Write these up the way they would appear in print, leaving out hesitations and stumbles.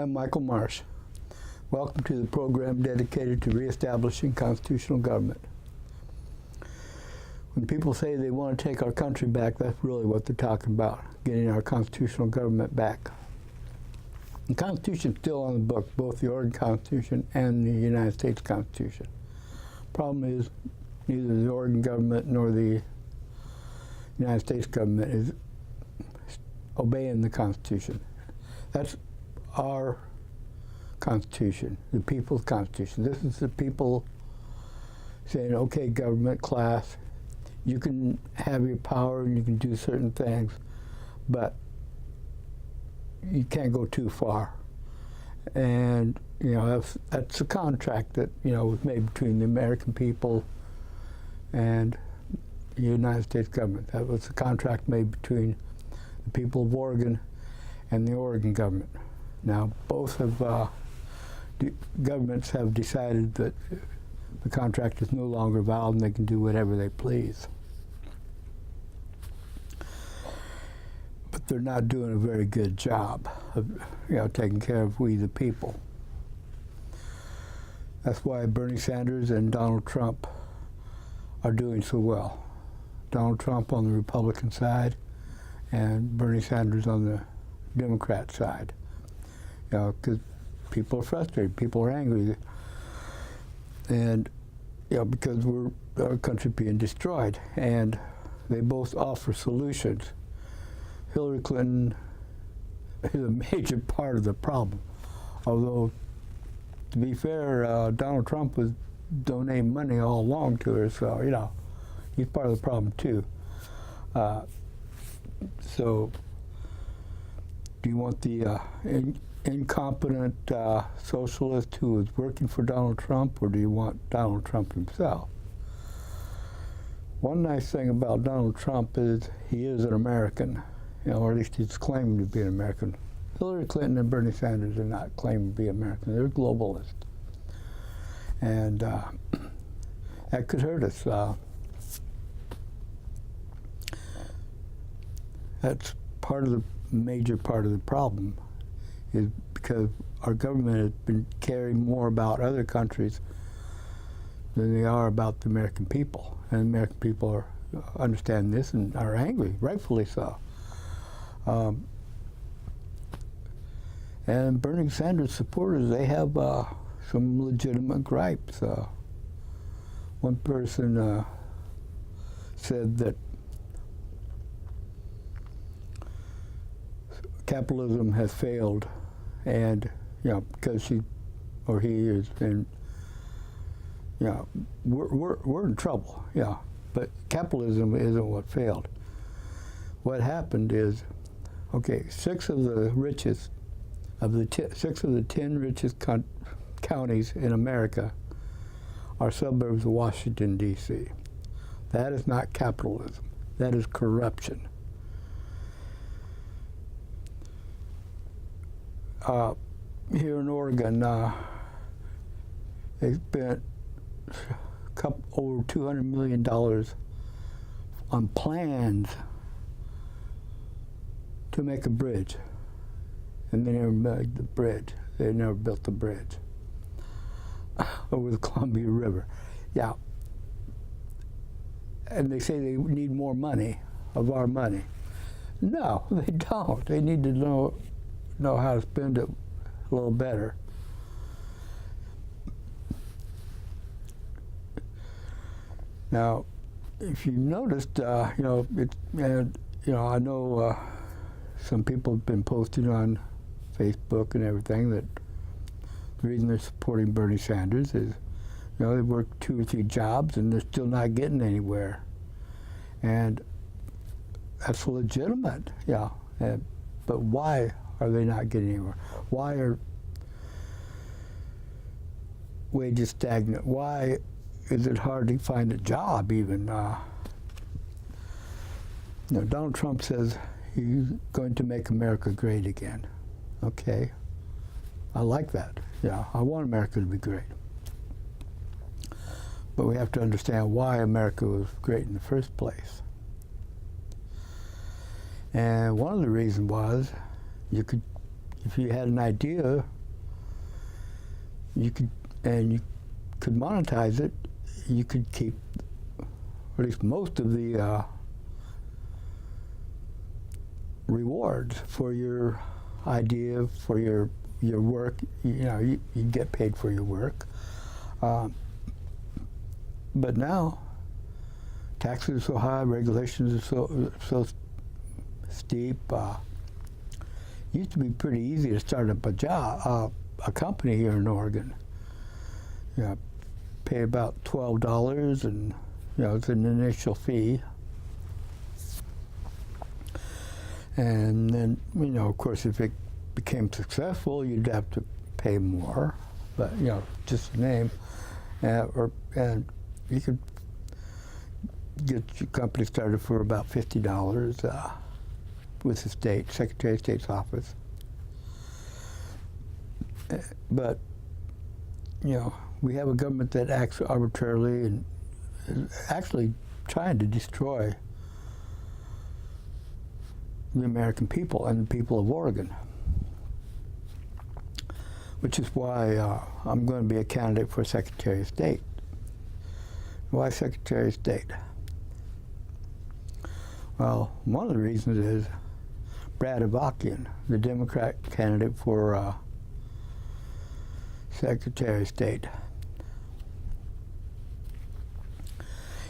I'm Michael Marsh. Welcome to the program dedicated to reestablishing constitutional government. When people say they want to take our country back, that's really what they're talking about, getting our constitutional government back. The Constitution's still on the book, both the Oregon Constitution and the United States Constitution. Problem is, neither the Oregon government nor the United States government is obeying the Constitution. That's our Constitution, the people's Constitution. This is the people saying, okay, government class, you can have your power and you can do certain things, but you can't go too far. And that's a contract that was made between the American people and the United States government. That was a contract made between the people of Oregon and the Oregon government. Now, both of governments have decided that the contract is no longer valid and they can do whatever they please. But they're not doing a very good job of taking care of we the people. That's why Bernie Sanders and Donald Trump are doing so well. Donald Trump on the Republican side and Bernie Sanders on the Democrat side. Because people are frustrated, people are angry, and because our country being destroyed, and they both offer solutions. Hillary Clinton is a major part of the problem, although to be fair, Donald Trump was donating money all along to her, so he's part of the problem too. So do you want the incompetent socialist who is working for Donald Trump, or do you want Donald Trump himself? One nice thing about Donald Trump is he is an American, or at least he's claiming to be an American. Hillary Clinton and Bernie Sanders are not claiming to be American. They're globalists. And that could hurt us. That's major part of the problem, is because our government has been caring more about other countries than they are about the American people. And the American people understand this and are angry, rightfully so. And Bernie Sanders supporters, they have some legitimate gripes. One person said that capitalism has failed, and because she or he is in, we're in trouble, but capitalism isn't what failed. What happened is, okay, 6 of the richest of the 6 of the 10 richest counties in America are suburbs of Washington, D.C. That is not capitalism. That is corruption. Here in Oregon, they spent over $200 million on plans to make a bridge, and they never made the bridge. They never built the bridge over the Columbia River. Yeah, and they say they need more money, of our money. No, they don't. They need to know how to spend it a little better. Now, if you noticed, I know some people have been posting on Facebook and everything that the reason they're supporting Bernie Sanders is, they work 2 or 3 jobs and they're still not getting anywhere, and that's legitimate, but why are they not getting anywhere? Why are wages stagnant? Why is it hard to find a job even? Donald Trump says he's going to make America great again. Okay, I like that. I want America to be great. But we have to understand why America was great in the first place. And one of the reasons was, if you had an idea, you could monetize it. You could keep at least most of the rewards for your idea, for your work. You get paid for your work. But now, taxes are so high, regulations are so steep. It used to be pretty easy to start up a company here in Oregon. Pay about $12, and it's an initial fee. And then, of course, if it became successful, you'd have to pay more. But just the name, and you could get your company started for about $50 with the Secretary of State's office. But we have a government that acts arbitrarily and is actually trying to destroy the American people and the people of Oregon, which is why I'm going to be a candidate for Secretary of State. Why Secretary of State? Well, one of the reasons is Brad Avakian, the Democrat candidate for Secretary of State.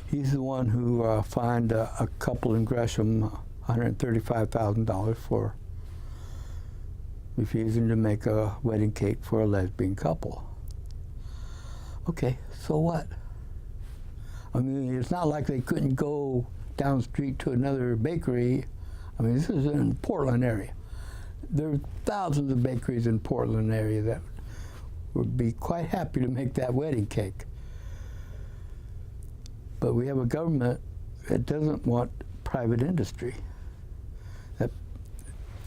He's the one who fined a couple in Gresham $135,000 for refusing to make a wedding cake for a lesbian couple. Okay, so what? I mean, it's not like they couldn't go down the street to another bakery. I mean, this is in Portland area. There are thousands of bakeries in Portland area that would be quite happy to make that wedding cake. But we have a government that doesn't want private industry.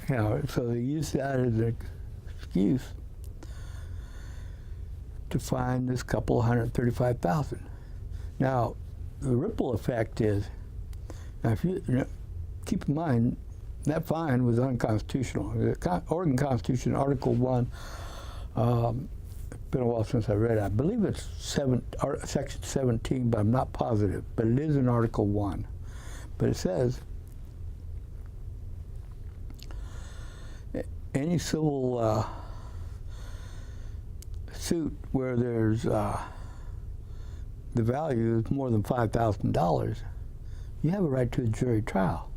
So they use that as an excuse to fine this couple $135,000. Now, the ripple effect is, now if you keep in mind, that fine was unconstitutional. The Oregon Constitution, Article 1, it's been a while since I read it. I believe it's Section 17, but I'm not positive. But it is in Article 1. But it says, any civil suit where there's the value is more than $5,000, you have a right to a jury trial.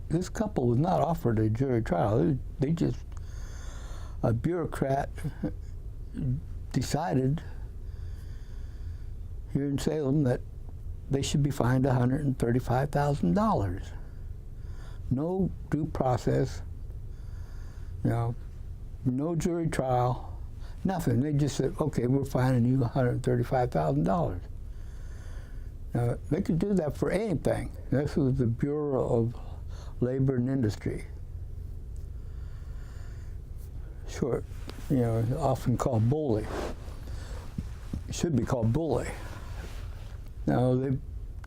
This couple was not offered a jury trial. A bureaucrat decided here in Salem that they should be fined $135,000. No due process, no jury trial, nothing. They just said, okay, we're fining you $135,000. Now, they could do that for anything. This was the Bureau of Labor and Industry. Short, often called bully. It should be called bully. Now, they've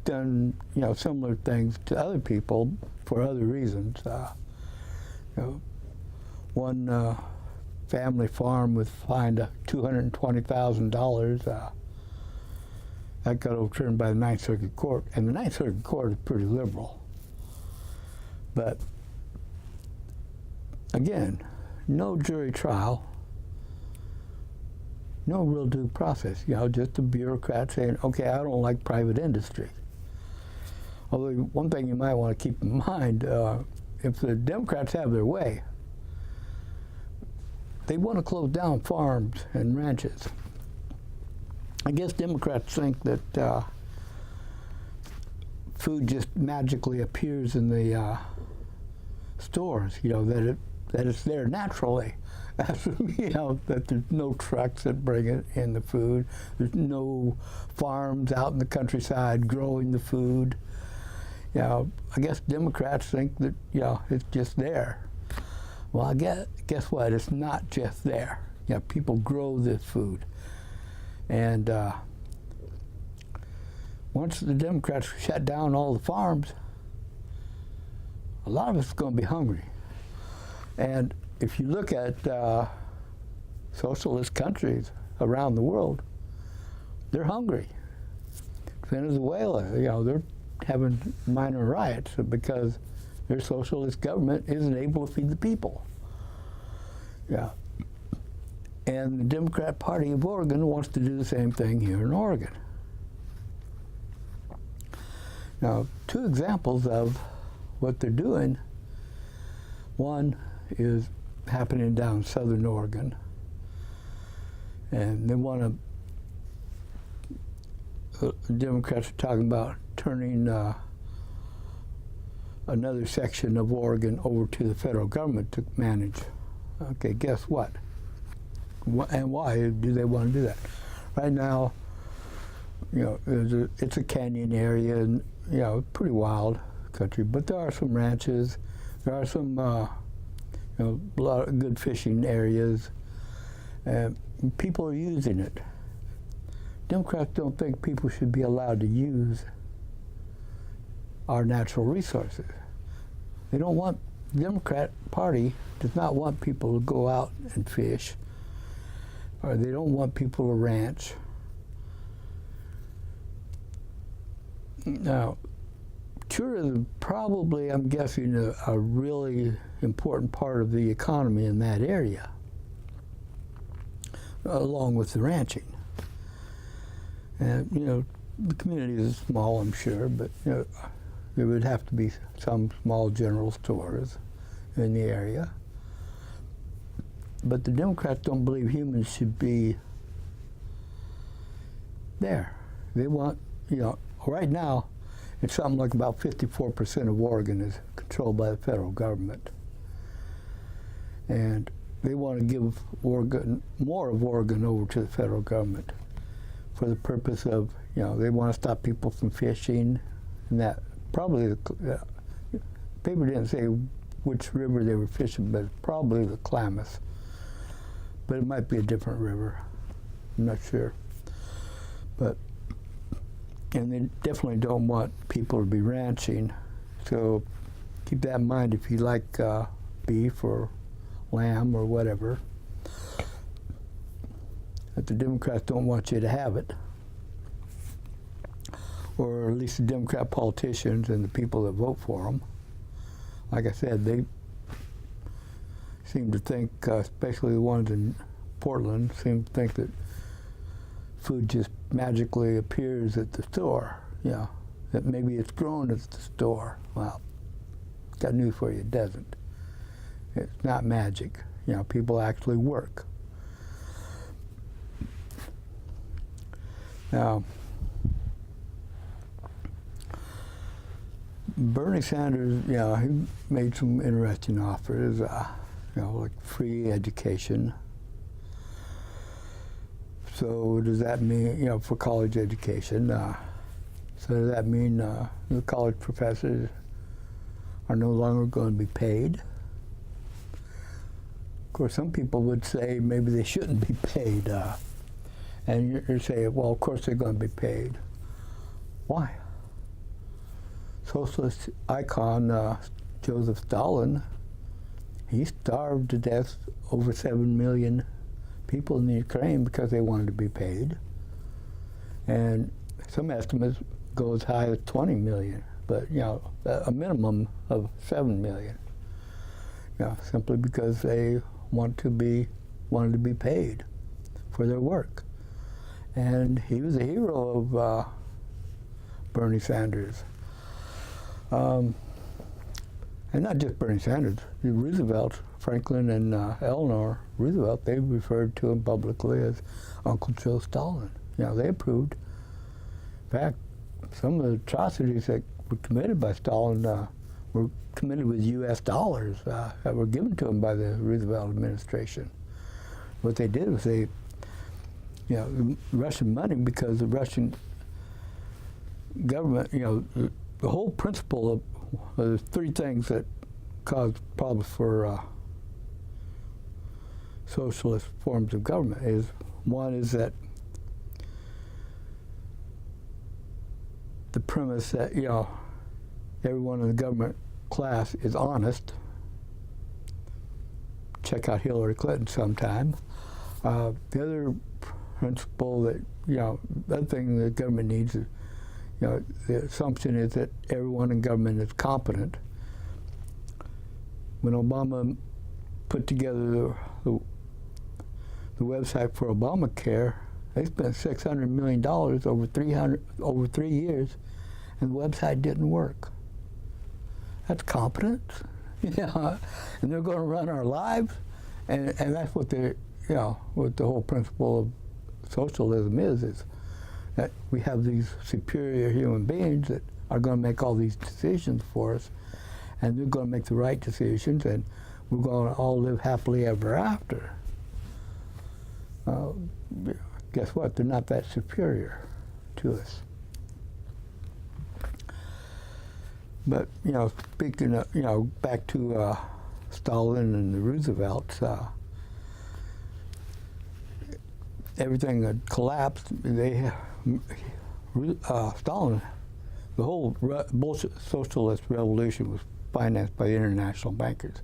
done, similar things to other people for other reasons. One family farm was fined $220,000. That got overturned by the Ninth Circuit Court, and the Ninth Circuit Court is pretty liberal. But again, no jury trial, no real due process. Just a bureaucrat saying, okay, I don't like private industry. Although one thing you might want to keep in mind, if the Democrats have their way, they want to close down farms and ranches. I guess Democrats think that food just magically appears in the stores, that it's there naturally. That there's no trucks that bring it in the food. There's no farms out in the countryside growing the food. I guess Democrats think that, it's just there. Well, guess what? It's not just there. People grow this food. And once the Democrats shut down all the farms, a lot of us are going to be hungry. And if you look at socialist countries, around the world, they're hungry. Venezuela, they're having minor riots because their socialist government isn't able to feed the people. Yeah. And the Democrat Party of Oregon wants to do the same thing here in Oregon. Now, two examples of what they're doing. One is happening down in southern Oregon. And they want to, the Democrats are talking about turning another section of Oregon over to the federal government to manage. Okay, guess what? And why do they want to do that? Right now, it's a canyon area, and pretty wild country. But there are some ranches, there are some a lot of good fishing areas, and people are using it. Democrats don't think people should be allowed to use our natural resources. They don't want, the Democrat Party does not want people to go out and fish, or they don't want people to ranch. Now, tourism is probably, I'm guessing, a really important part of the economy in that area, along with the ranching. And, the community is small, I'm sure, but, there would have to be some small general stores in the area. But the Democrats don't believe humans should be there. They want, right now, it's something like about 54% of Oregon is controlled by the federal government. And they want to give Oregon, more of Oregon over to the federal government for the purpose of, they want to stop people from fishing, and that probably, the paper didn't say which river they were fishing, but probably the Klamath. But it might be a different river. I'm not sure. But, and they definitely don't want people to be ranching. So keep that in mind if you like beef or lamb or whatever. That the Democrats don't want you to have it. Or at least the Democrat politicians and the people that vote for them. Like I said, they seem to think, especially the ones in Portland, seem to think that food just magically appears at the store. That maybe it's grown at the store. Well, got news for you, it doesn't. It's not magic. People actually work. Now, Bernie Sanders, he made some interesting offers, like free education. So does that mean, for college education, so does that mean the college professors are no longer going to be paid? Of course, some people would say maybe they shouldn't be paid. And you're saying, well, of course they're going to be paid. Why? Socialist icon Joseph Stalin, he starved to death over 7 million people in the Ukraine because they wanted to be paid. And some estimates go as high as 20 million, but a minimum of 7 million. Simply because they wanted to be paid for their work. And he was a hero of Bernie Sanders. And not just Bernie Sanders, Roosevelt, Franklin and Eleanor Roosevelt, they referred to him publicly as Uncle Joe Stalin. They approved. In fact, some of the atrocities that were committed by Stalin were committed with U.S. dollars that were given to him by the Roosevelt administration. What they did was they, Russian money, because the Russian government, the whole principle of there's three things that cause problems for socialist forms of government. One is that the premise that everyone in the government class is honest. Check out Hillary Clinton sometime. The other principle that, the other thing the government needs is, the assumption is that everyone in government is competent. When Obama put together the website for Obamacare, they spent $600 million over 3 years, and the website didn't work. That's competence, and they're going to run our lives, and that's what what the whole principle of socialism is that we have these superior human beings that are going to make all these decisions for us, and they're going to make the right decisions, and we're going to all live happily ever after. Guess what? They're not that superior to us. But, speaking of, back to Stalin and the Roosevelts, everything had collapsed. Stalin, the whole socialist revolution was financed by the international bankers.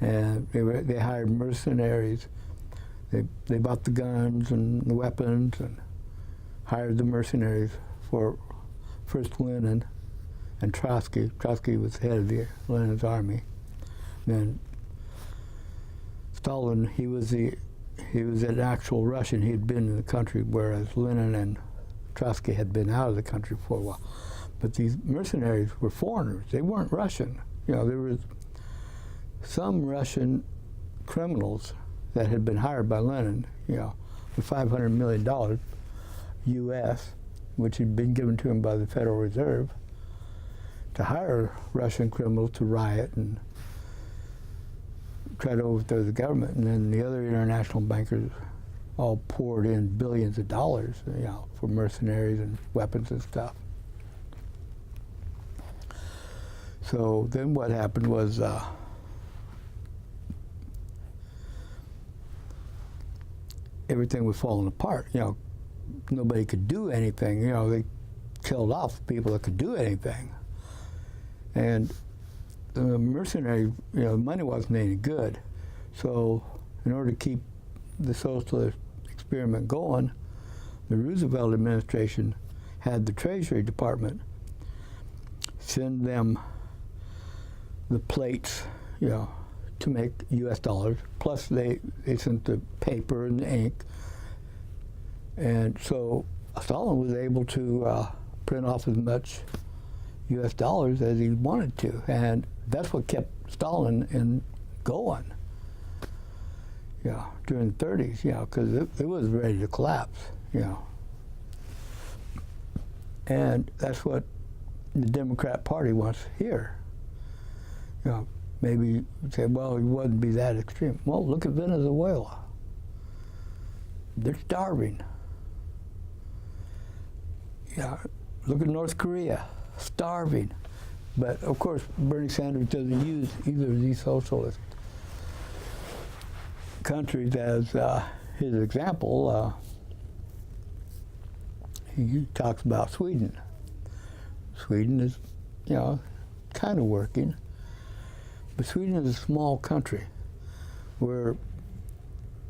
And they hired mercenaries. They bought the guns and the weapons and hired the mercenaries for first Lenin and Trotsky. Trotsky was head of Lenin's army. Then Stalin, he was an actual Russian. He had been in the country, whereas Lenin and Trotsky had been out of the country for a while. But these mercenaries were foreigners. They weren't Russian. There was some Russian criminals that had been hired by Lenin, for $500 million U.S., which had been given to him by the Federal Reserve, to hire Russian criminals to riot and try to overthrow the government. And then the other international bankers all poured in billions of dollars, for mercenaries and weapons and stuff. So then what happened was everything was falling apart. Nobody could do anything. They killed off people that could do anything. And the mercenary, money wasn't any good. So in order to keep the socialist experiment going, the Roosevelt administration had the Treasury Department send them the plates, to make U.S. dollars, plus they sent the paper and the ink. And so Stalin was able to print off as much U.S. dollars as he wanted to, and that's what kept Stalin going, during the 30s, because it was ready to collapse, And that's what the Democrat Party wants here. Maybe you say, well, it wouldn't be that extreme. Well, look at Venezuela. They're starving. Look at North Korea, starving. But of course, Bernie Sanders doesn't use either of these socialist countries as his example. He talks about Sweden. Sweden is, kind of working. But Sweden is a small country where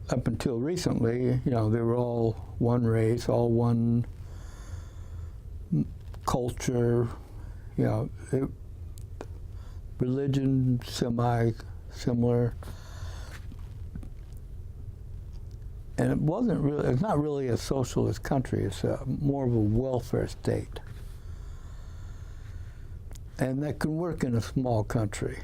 up until recently, they were all one race, all one culture, religion semi-similar. And it's not really a socialist country, it's more of a welfare state. And that can work in a small country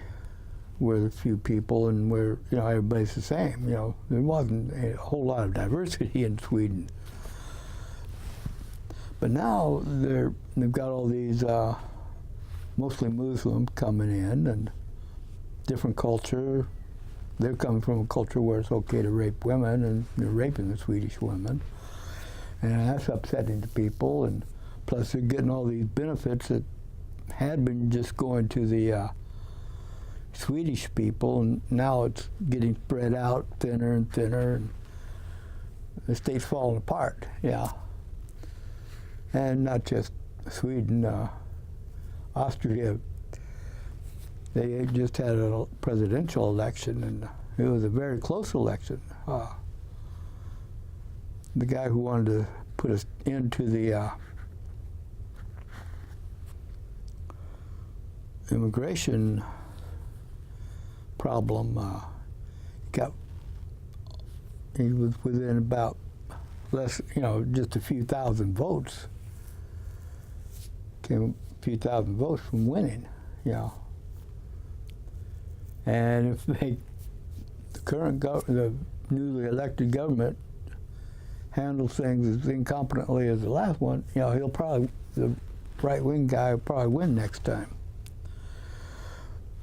with a few people and where, everybody's the same. There wasn't a whole lot of diversity in Sweden. But now they've got all these mostly Muslims coming in and different culture. They're coming from a culture where it's okay to rape women, and they're raping the Swedish women. And that's upsetting to people, and plus they're getting all these benefits that had been just going to the Swedish people, and now it's getting spread out thinner and thinner, and the state's falling apart, And not just Sweden, Austria, they just had a presidential election, and it was a very close election. the guy who wanted to put us into the immigration problem, he was within about less, just a few thousand votes. Came a few thousand votes from winning, And if the current the newly elected government handles things as incompetently as the last one, he'll probably, the right-wing guy will probably win next time.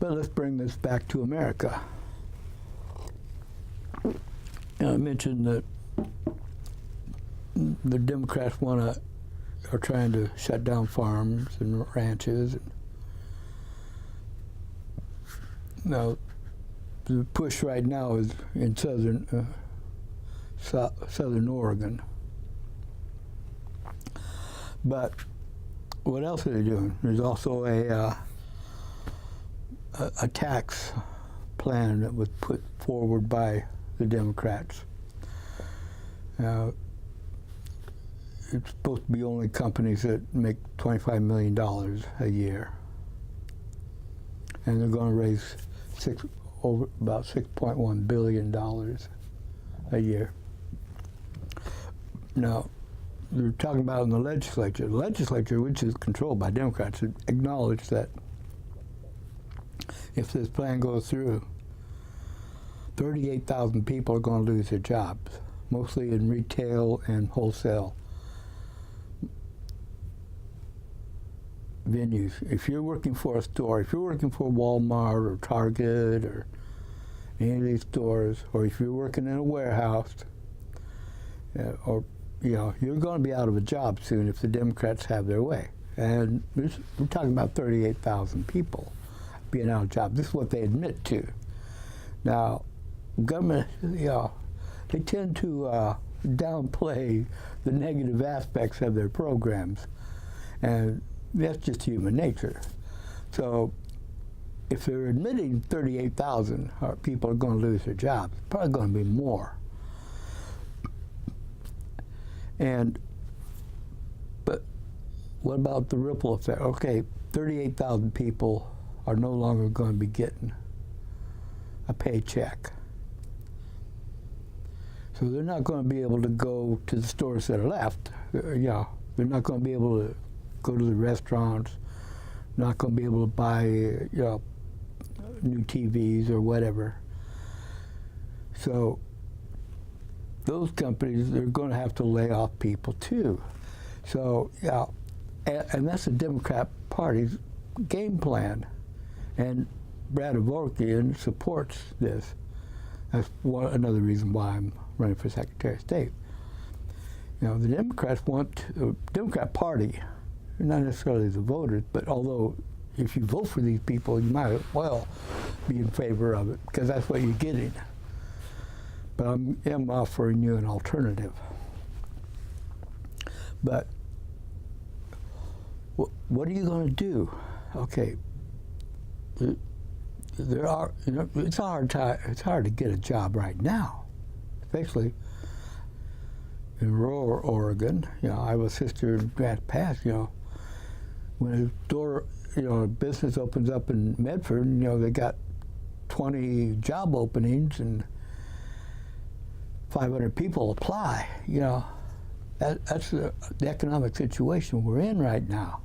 But let's bring this back to America. I mentioned that the Democrats are trying to shut down farms and ranches. And now, the push right now is in southern Oregon. But what else are they doing? There's also a tax plan that was put forward by the Democrats. It's supposed to be only companies that make $25 million a year. And they're going to raise about $6.1 billion a year. Now, they're talking about in the legislature. The legislature, which is controlled by Democrats, acknowledged that if this plan goes through, 38,000 people are going to lose their jobs, mostly in retail and wholesale venues. If you're working for a store, if you're working for Walmart or Target or any of these stores, or if you're working in a warehouse, you're going to be out of a job soon if the Democrats have their way. And we're talking about 38,000 people being out of jobs. This is what they admit to. Now, government, they tend to downplay the negative aspects of their programs, and that's just human nature. So if they're admitting 38,000 people are going to lose their jobs, it's probably going to be more. But what about the ripple effect? Okay, 38,000 people are no longer going to be getting a paycheck. So they're not going to be able to go to the stores that are left. They're not going to be able to go to the restaurants, not going to be able to buy new TVs or whatever. So those companies, they're going to have to lay off people too. So and that's the Democrat Party's game plan. And Brad Kevorkian supports this. That's another reason why I'm running for Secretary of State. The Democrats the Democrat Party, not necessarily the voters, but although if you vote for these people, you might as well be in favor of it, because that's what you're getting. But I am offering you an alternative. But what are you going to do? Okay, there are, it's hard to get a job right now, especially in rural Oregon. I have a sister in Grant Pass. When a business opens up in Medford, they got 20 job openings and 500 people apply. That's the economic situation we're in right now.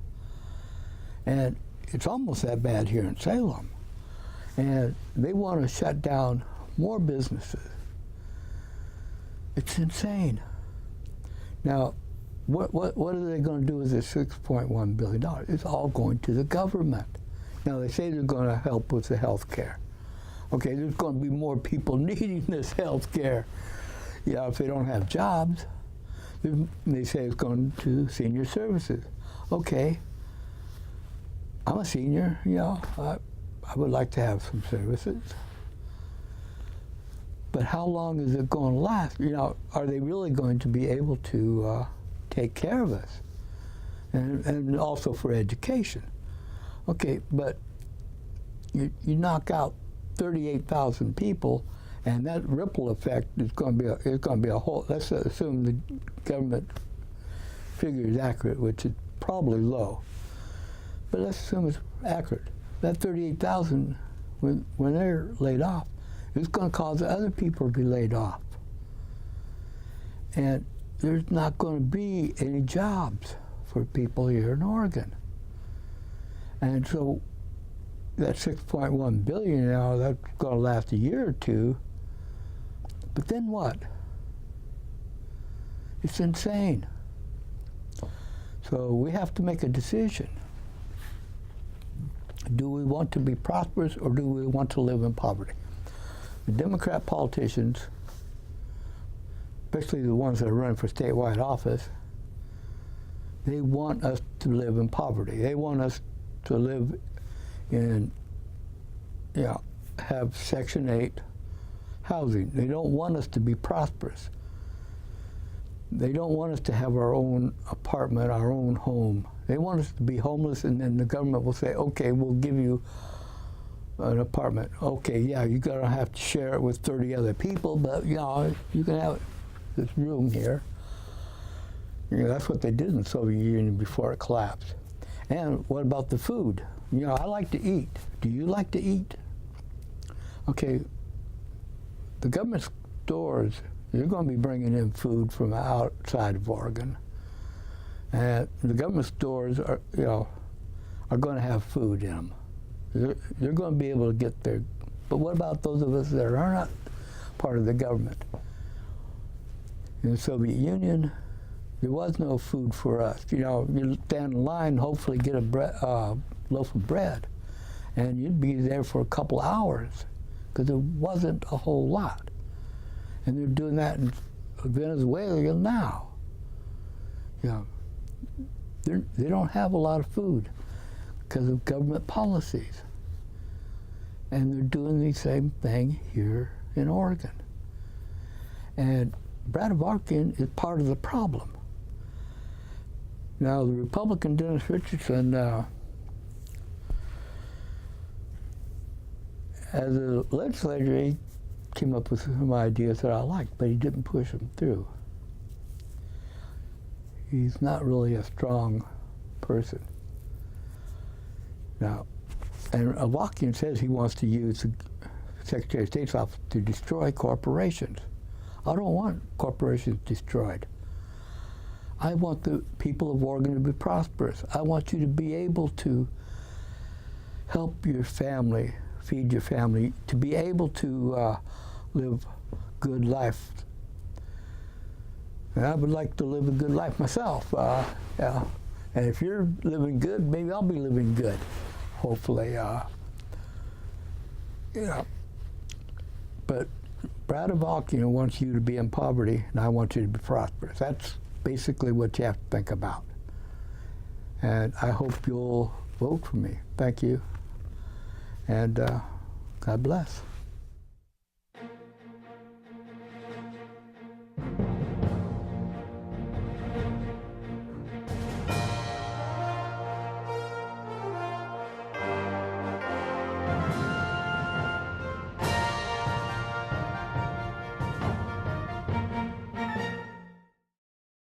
And it's almost that bad here in Salem. And they want to shut down more businesses. It's insane. Now, what are they going to do with this $6.1 billion? It's all going to the government. Now, they say they're going to help with the health care. Okay, there's going to be more people needing this health care, if they don't have jobs. They say it's going to senior services. Okay, I'm a senior, I would like to have some services. But how long is it going to last? Are they really going to be able to take care of us? And also for education. Okay, but you knock out 38,000 people, And that ripple effect is going to be a whole. Let's assume the government figure is accurate, which is probably low. But let's assume it's accurate. That 38,000, when they're laid off, it's going to cause other people to be laid off. And there's not going to be any jobs for people here in Oregon. And so that 6.1 billion now, that's going to last a year or two. But then what? It's insane. So we have to make a decision. Do we want to be prosperous, or do we want to live in poverty? The Democrat politicians, especially the ones that are running for statewide office, they want us to live in poverty. They want us to live in, have Section 8 housing. They don't want us to be prosperous. They don't want us to have our own apartment, our own home. They want us to be homeless, and then the government will say, okay, we'll give you an apartment. Okay, yeah, you're going to have to share it with 30 other people, but you can have this room here. That's what they did in the Soviet Union before it collapsed. And what about the food? I like to eat. Do you like to eat? Okay, the government stores, you're going to be bringing in food from outside of Oregon. And the government stores are going to have food in them. They're going to be able to get there. But what about those of us that are not part of the government? In the Soviet Union, there was no food for us. You stand in line, hopefully get a loaf of bread, and you'd be there for a couple hours because there wasn't a whole lot. And they're doing that in Venezuela now. They don't have a lot of food because of government policies. And they're doing the same thing here in Oregon. And Bradavarkian is part of the problem. Now, the Republican Dennis Richardson, as a legislator, he came up with some ideas that I liked, but he didn't push them through. He's not really a strong person. Now, and Avakian says he wants to use the Secretary of State's office to destroy corporations. I don't want corporations destroyed. I want the people of Oregon to be prosperous. I want you to be able to help your family, feed your family, to be able to live a good life. And I would like to live a good life myself. And if you're living good, maybe I'll be living good, hopefully. But Bradavarkian wants you to be in poverty, and I want you to be prosperous. That's basically what you have to think about. And I hope you'll vote for me. Thank you. And God bless.